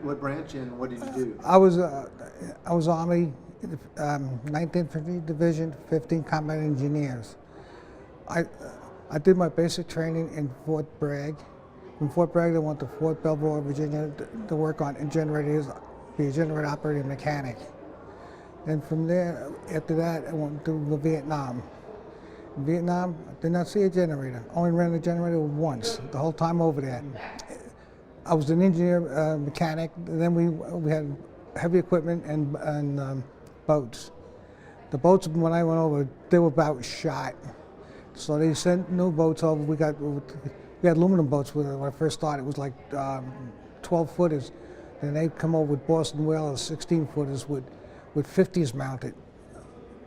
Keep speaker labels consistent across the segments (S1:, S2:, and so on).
S1: What branch and what did you do?
S2: I was Army, 9th Infantry Division, 15 Combat Engineers. I did my basic training in Fort Bragg. From Fort Bragg, I went to Fort Belvoir, Virginia, to work on generators, be a generator operating mechanic. And from there, after that, I went to Vietnam. In Vietnam, I did not see a generator. Only ran a generator once, the whole time over there. I was an engineer, mechanic. And then we had heavy equipment and boats. The boats, when I went over, they were about shot. So they sent new boats over. We had aluminum boats when I first started. It was like 12-footers. Then they'd come over with Boston Whalers, 16-footers with 50s mounted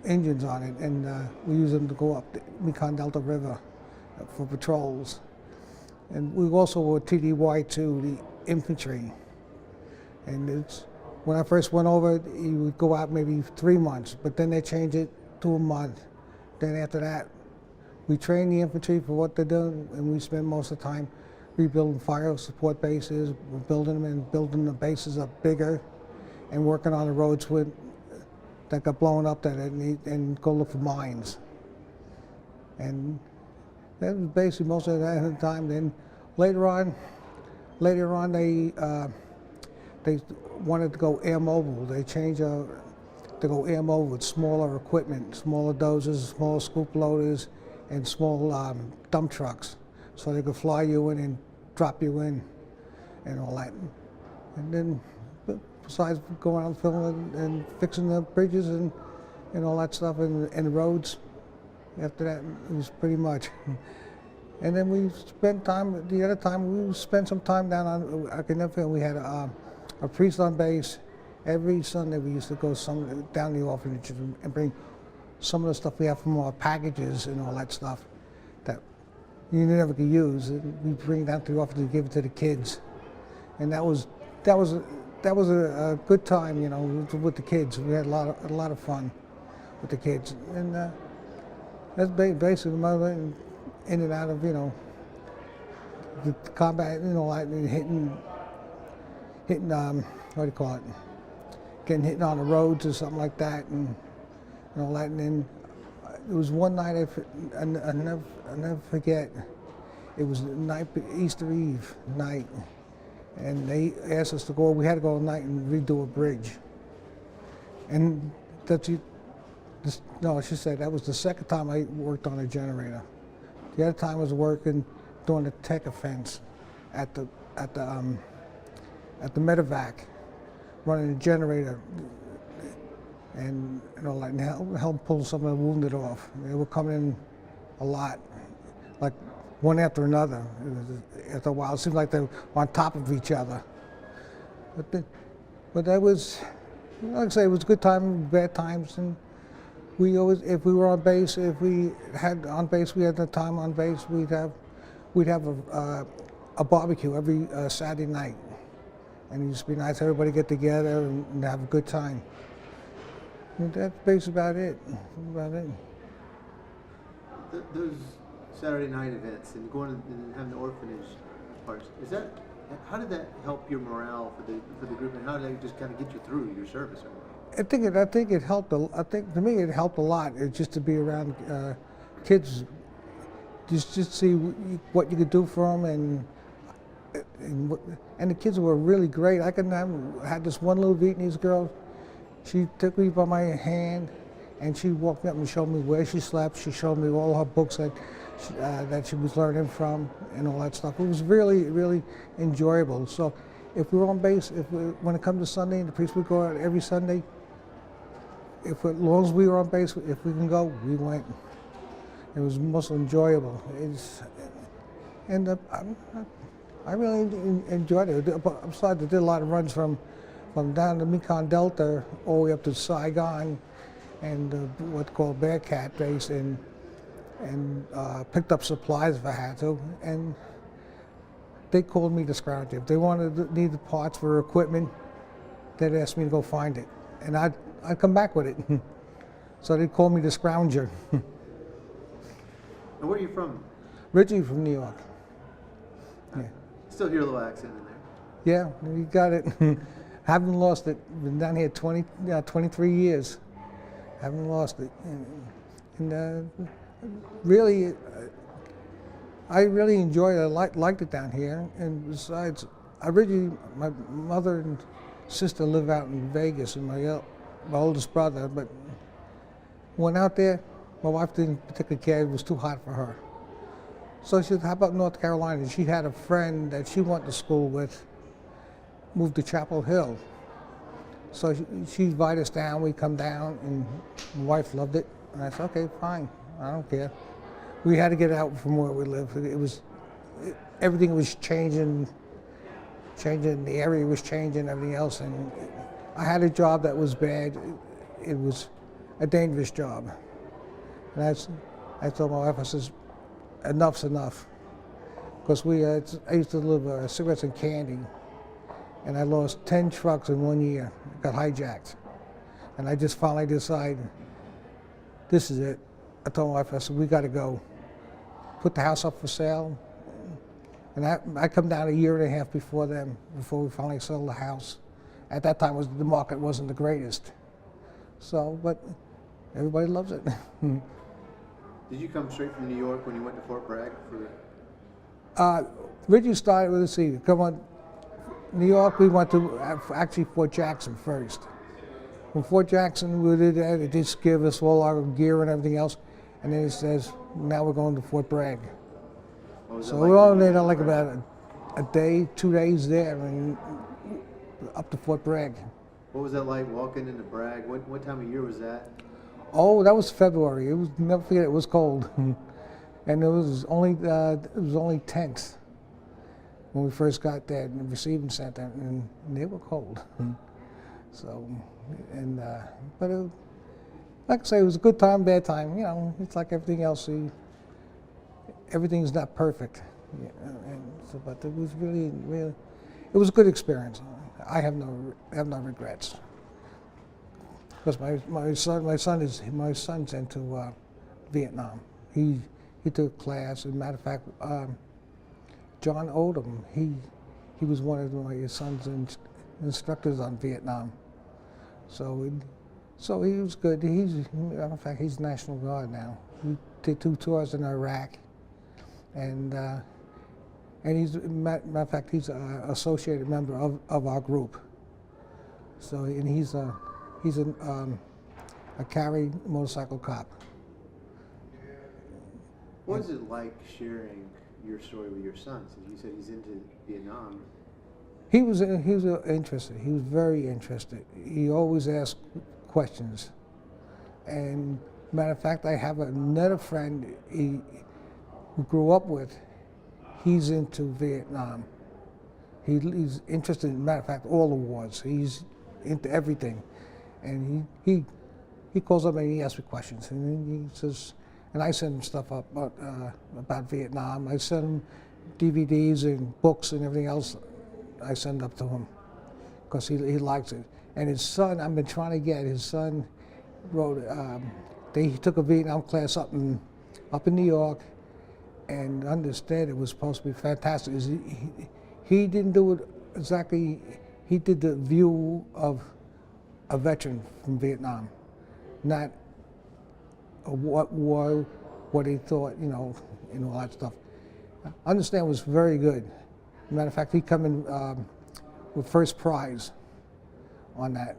S2: engines on it, and we used them to go up the Mekong Delta River for patrols. And we also were TDY to the infantry. And when I first went over, you would go out maybe 3 months, but then they changed it to a month. Then after that, we train the infantry for what they're doing, and we spend most of the time rebuilding fire support bases, we're building them and building the bases up bigger, and working on the roads that got blown up and go look for mines. And that was basically most of the time. Then later on they wanted to go air mobile. They changed to go air mobile with smaller equipment, smaller dozers, smaller scoop loaders, and small dump trucks, so they could fly you in and drop you in and all that. And then besides going out filming and fixing the bridges and all that stuff and roads, after that it was pretty much. And then we spent time, the other time we spent some time down on, I can never forget, we had a priest on base. Every Sunday we used to go down to the orphanage and bring some of the stuff we have from our packages and all that stuff that you never could use. We bring it down to the orphanage and give it to the kids. And that was a good time, you know, with the kids. We had a lot of fun with the kids. And that's basically my in and out of, you know, the combat, you know, like hitting, what do you call it? Getting hit on the roads or something like that, and all that. And then there was one night I never forget. It was the night, Easter Eve night, and they asked us to go. We had to go all night and redo a bridge. And she said that was the second time I worked on a generator. The other time I was working doing a tech offense at the medevac, running a generator and all that, and help pull some of the wounded off. They were coming in a lot, like one after another. After a while, it seemed like they were on top of each other. But that was, like I say, it was good times, bad times, and we always, if we were on base, we had the time on base, we'd have a barbecue every Saturday night, and it used to be nice, everybody get together and have a good time. And that's basically about it.
S1: Those Saturday night events and going and having the orphanage parts, how did that help your morale for the group, and how did that just kind of get you through your service?
S2: I think it helped. I think to me it helped a lot. Just to be around kids, just see what you could do for them, and the kids were really great. I had this one little Vietnamese girl. She took me by my hand, and she walked me up and showed me where she slept. She showed me all her books that she was learning from and all that stuff. It was really, really enjoyable. So if we were on base, when it comes to Sunday, and the priest would go out every Sunday, as long as we were on base, if we can go, we went. It was most enjoyable. I really enjoyed it. Besides, I did a lot of runs from down the Mekong Delta all the way up to Saigon and what's called Bearcat Base, and picked up supplies if I had to. And they called me the scrounger. If they needed parts for equipment, they'd ask me to go find it, and I'd come back with it. So they called me the scrounger.
S1: And where are you from?
S2: Originally from New York. Yeah.
S1: Still hear a little accent in there.
S2: Yeah, you got it. Haven't lost it. Been down here 23 years. Haven't lost it. And really, I really enjoyed it. I liked it down here. And besides, my mother and sister live out in Vegas, and my oldest brother. But went out there. My wife didn't particularly care. It was too hot for her. So she said, "How about North Carolina?" She had a friend that she went to school with, moved to Chapel Hill. So she invited us down. We come down, and my wife loved it. And I said, "Okay, fine. I don't care." We had to get out from where we lived. Everything was changing. The area was changing, everything else. And I had a job that was bad. It was a dangerous job. And I told my wife, I says, "Enough's enough." Because I used to live cigarettes and candy. And I lost 10 trucks in 1 year. Got hijacked. And I just finally decided, this is it. I told my wife, I said, "We got to go." Put the house up for sale. And I come down a year and a half before we finally sold the house. At that time, the market wasn't the greatest. So, but everybody loves it.
S1: Did you come straight from New York when you went to Fort Bragg?
S2: Originally started with, let's see, come on, New York, we went to actually Fort Jackson first. From Fort Jackson, we did that. It just gave us all our gear and everything else. And then it says, now we're going to Fort Bragg. So we were only there like about a day, 2 days there, and up to Fort Bragg.
S1: What was that like walking into Bragg? What time of year was that?
S2: Oh, that was February. Never forget, it was cold. And it was only tents when we first got there in the receiving center, and they were cold. So, but like I say, it was a good time, bad time. You know, it's like everything else. Everything's not perfect. But it was really, it was a good experience. I have no regrets. Because my son's into Vietnam. He took a class. As a matter of fact, John Odom, he was one of my son's instructors on Vietnam. So he was good. Matter of fact, he's National Guard now. He did 2 tours in Iraq, and he's matter of fact, he's an associated member of our group. So and he's a Cary motorcycle cop.
S1: What is it like sharing your story with your son? Since you said he's into Vietnam.
S2: He was interested. He was very interested. He always asked questions. And matter of fact, I have another friend who grew up with. He's into Vietnam. He's interested in, matter of fact, all the wars. He's into everything. And he calls up and he asks me questions. And he says, and I send him stuff up about Vietnam. I send him DVDs and books and everything else. I send up to him because he likes it. And his son, I've been trying to get, his son wrote, he took a Vietnam class up in New York, and understand it was supposed to be fantastic. He didn't do it exactly, he did the view of a veteran from Vietnam, not what he thought, you know, and all that stuff. Understand it was very good. Matter of fact, he come in with first prize on that.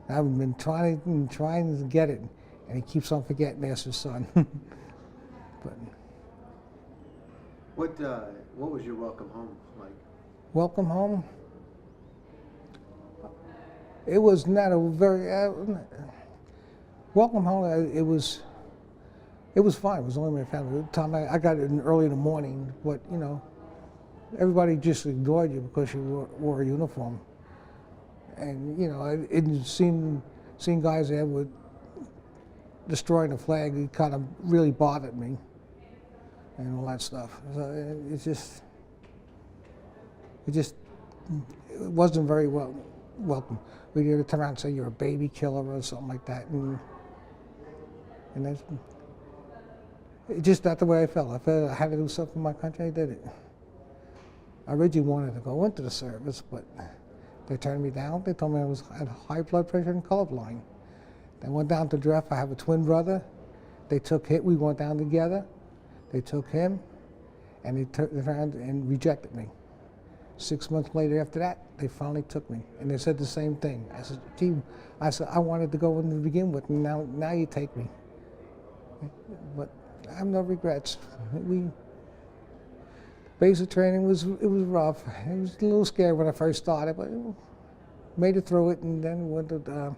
S2: And I've been trying to get it, and he keeps on forgetting. That's his son. But
S1: what was your welcome home like?
S2: Welcome home. It was not a very welcome home. It was fine. It was only my family. At the time I got it early in the morning, but you know, everybody just ignored you because you wore a uniform. And you know, seeing guys there with destroying the flag, it kind of really bothered me, and all that stuff. So it wasn't very welcome. We either turn around and say you're a baby killer or something like that, and that's it's just not the way I felt. I felt I had to do something for my country. I did it. I originally wanted to go into the service, but they turned me down. They told me I had high blood pressure and colorblind. They went down to draft. I have a twin brother. They took him. We went down together. They took him, and they turned around and rejected me. 6 months later after that, they finally took me, and they said the same thing. I said, gee, I wanted to go in to begin with, and now you take me. But I have no regrets. Basic training was rough. It was a little scary when I first started, but made it through it, and then went to,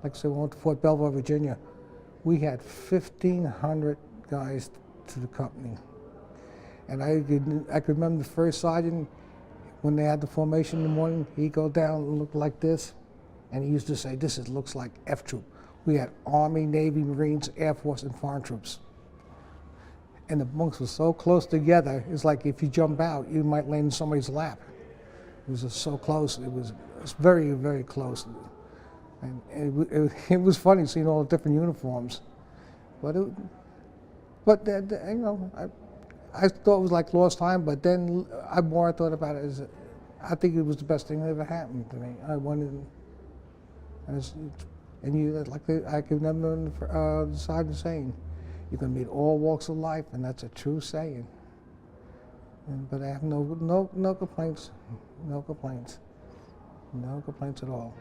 S2: like I said, we went to Fort Belvoir, Virginia. We had 1,500 guys to the company. And I could remember the first sergeant, when they had the formation in the morning, he'd go down and look like this, and he used to say, looks like F Troop. We had Army, Navy, Marines, Air Force, and foreign troops. And the bunks were so close together, it's like if you jump out, you might land in somebody's lap. It was just so close. It was very, very close. And it was funny seeing all the different uniforms. But you know, I thought it was like lost time, but then the more I thought about it, I think it was the best thing that ever happened to me. I wanted, I could remember the sergeant saying, "You're going to meet all walks of life," and that's a true saying. But I have no complaints, no complaints at all.